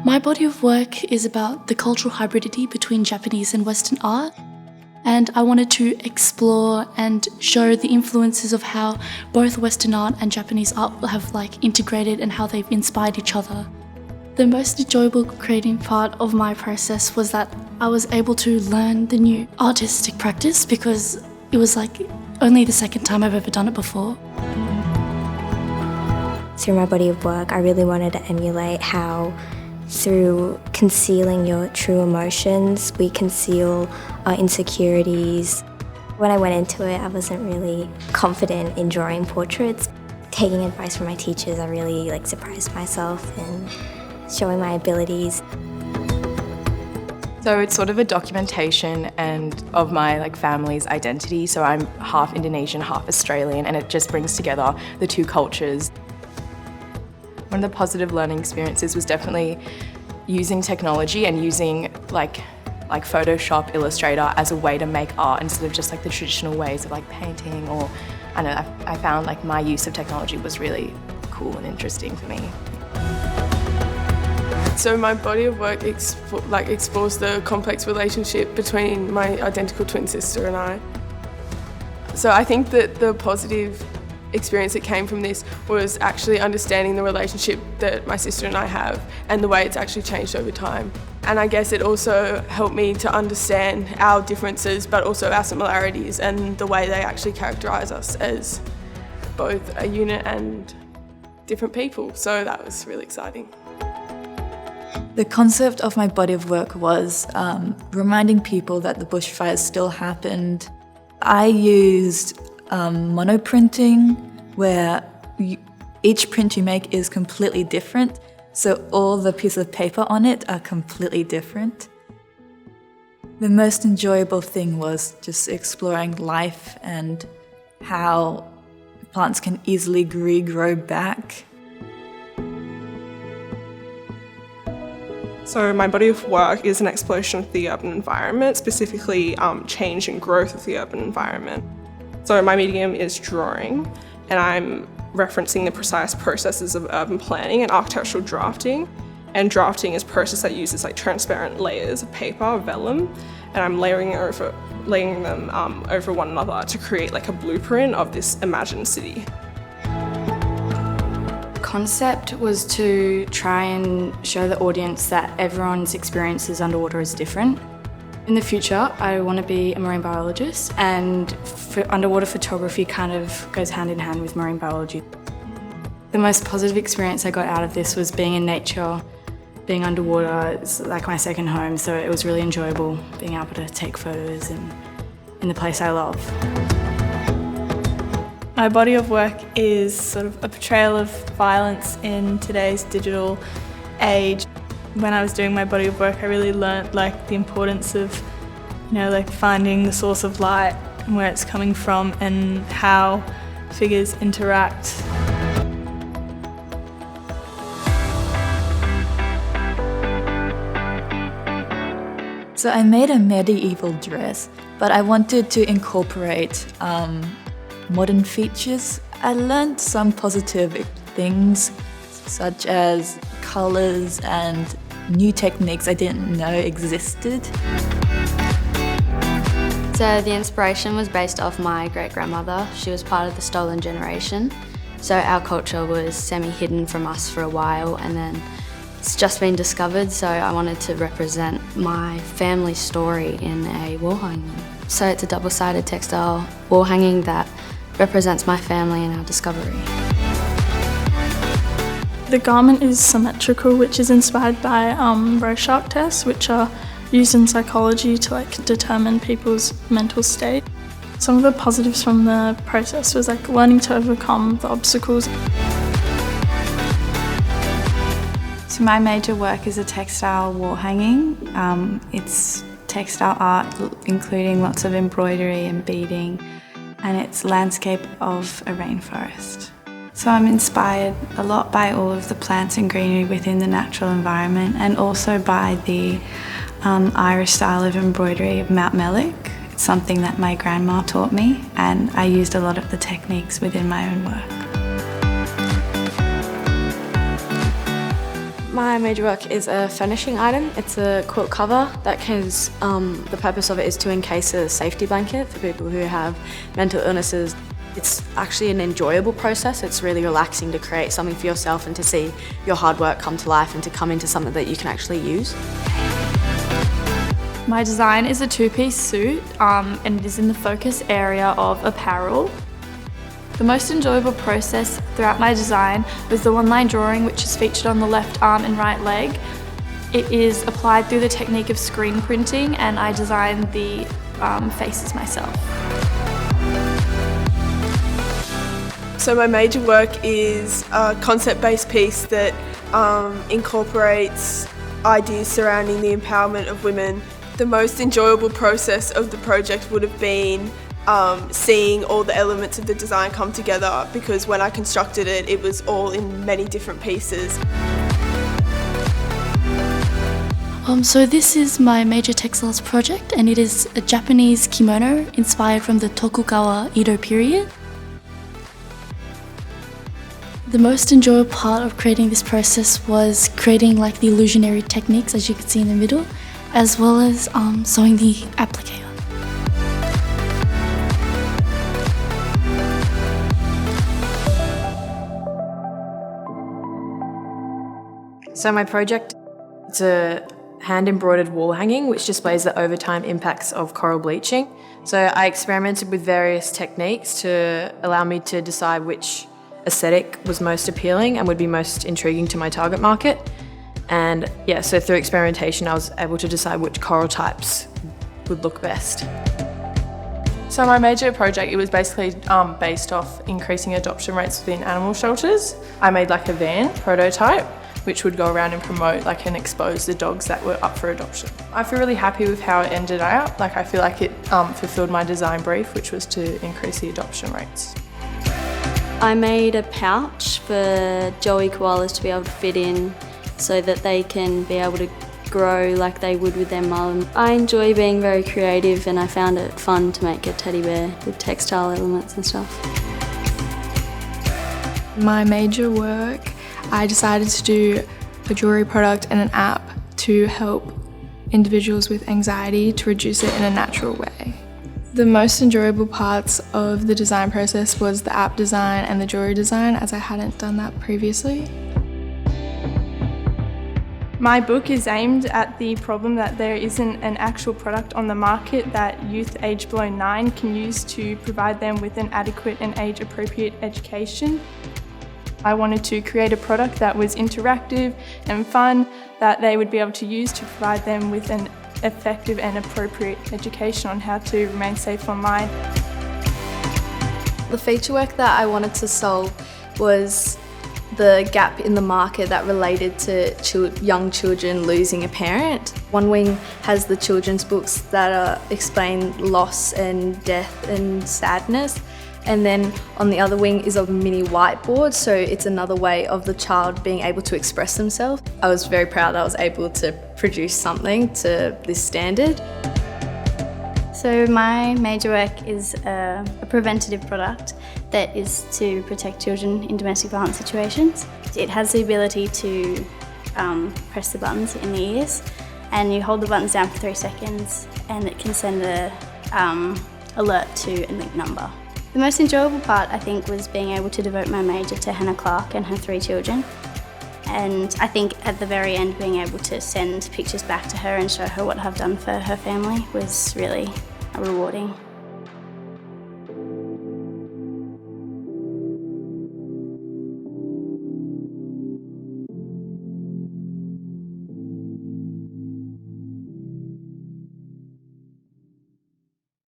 My body of work is about the cultural hybridity between Japanese and Western art, and I wanted to explore and show the influences of how both Western art and Japanese art have integrated and how they've inspired each other. The most enjoyable creating part of my process was that I was able to learn the new artistic practice because it was only the second time I've ever done it before. Through my body of work, I really wanted to emulate how through concealing your true emotions, we conceal our insecurities. When I went into it, I wasn't really confident in drawing portraits. Taking advice from my teachers, I really surprised myself and showing my abilities. So it's sort of a documentation of my family's identity. So I'm half Indonesian, half Australian, and it just brings together the two cultures. One of the positive learning experiences was definitely using technology and using Photoshop, Illustrator as a way to make art instead of just the traditional ways of painting, or I found my use of technology was really cool and interesting for me. So my body of work explores the complex relationship between my identical twin sister and I. So I think that the positive experience that came from this was actually understanding the relationship that my sister and I have and the way it's actually changed over time. And I guess it also helped me to understand our differences but also our similarities and the way they actually characterise us as both a unit and different people. So that was really exciting. The concept of my body of work was reminding people that the bushfires still happened. I used monoprinting, where each print you make is completely different, so all the pieces of paper on it are completely different. The most enjoyable thing was just exploring life and how plants can easily regrow back. So my body of work is an exploration of the urban environment, specifically change and growth of the urban environment. So my medium is drawing, and I'm referencing the precise processes of urban planning and architectural drafting. And drafting is a process that uses transparent layers of paper, vellum, and I'm layering them over one another to create a blueprint of this imagined city. Concept was to try and show the audience that everyone's experiences underwater is different. In the future, I want to be a marine biologist, and underwater photography kind of goes hand in hand with marine biology. The most positive experience I got out of this was being in nature, being underwater. It's like my second home, so it was really enjoyable being able to take photos in the place I love. My body of work is sort of a portrayal of violence in today's digital age. When I was doing my body of work, I really learnt the importance of, finding the source of light and where it's coming from and how figures interact. So I made a medieval dress, but I wanted to incorporate modern features. I learned some positive things, such as colours and new techniques I didn't know existed. So the inspiration was based off my great-grandmother. She was part of the stolen generation. So our culture was semi-hidden from us for a while, and then it's just been discovered, so I wanted to represent my family story in a wall hanging. So it's a double-sided textile wall hanging that represents my family and our discovery. The garment is symmetrical, which is inspired by Rorschach tests, which are used in psychology to determine people's mental state. Some of the positives from the process was learning to overcome the obstacles. So my major work is a textile wall hanging. It's textile art, including lots of embroidery and beading, and it's landscape of a rainforest. So I'm inspired a lot by all of the plants and greenery within the natural environment, and also by the Irish style of embroidery of Mount Mellick. It's something that my grandma taught me, and I used a lot of the techniques within my own work. My major work is a furnishing item. It's a quilt cover that the purpose of it is to encase a safety blanket for people who have mental illnesses. It's actually an enjoyable process. It's really relaxing to create something for yourself and to see your hard work come to life and to come into something that you can actually use. My design is a two-piece suit and it is in the focus area of apparel. The most enjoyable process throughout my design was the one-line drawing, which is featured on the left arm and right leg. It is applied through the technique of screen printing, and I designed the faces myself. So my major work is a concept-based piece that incorporates ideas surrounding the empowerment of women. The most enjoyable process of the project would have been seeing all the elements of the design come together, because when I constructed it, it was all in many different pieces. So this is my major textiles project, and it is a Japanese kimono inspired from the Tokugawa Edo period. The most enjoyable part of creating this process was creating like the illusionary techniques, as you can see in the middle, as well as sewing the applique. So my project, it's a hand-embroidered wall hanging which displays the overtime impacts of coral bleaching. So I experimented with various techniques to allow me to decide which aesthetic was most appealing and would be most intriguing to my target market. And yeah, so through experimentation I was able to decide which coral types would look best. So my major project, it was basically based off increasing adoption rates within animal shelters. I made like a van prototype which would go around and promote and expose the dogs that were up for adoption. I feel really happy with how it ended out. I feel like it fulfilled my design brief, which was to increase the adoption rates. I made a pouch for joey koalas to be able to fit in so that they can be able to grow like they would with their mum. I enjoy being very creative, and I found it fun to make a teddy bear with textile elements and stuff. My major work, I decided to do a jewellery product and an app to help individuals with anxiety to reduce it in a natural way. The most enjoyable parts of the design process was the app design and the jewellery design, as I hadn't done that previously. My book is aimed at the problem that there isn't an actual product on the market that youth aged below 9 can use to provide them with an adequate and age-appropriate education. I wanted to create a product that was interactive and fun that they would be able to use to provide them with an effective and appropriate education on how to remain safe online. The feature work that I wanted to solve was the gap in the market that related to young children losing a parent. One wing has the children's books that explain loss and death and sadness. And then on the other wing is a mini whiteboard, so it's another way of the child being able to express themselves. I was very proud that I was able to produce something to this standard. So my major work is a preventative product that is to protect children in domestic violence situations. It has the ability to press the buttons in the ears, and you hold the buttons down for 3 seconds and it can send an alert to a linked number. The most enjoyable part, I think, was being able to devote my major to Hannah Clark and her 3 children. And I think at the very end, being able to send pictures back to her and show her what I've done for her family was really rewarding.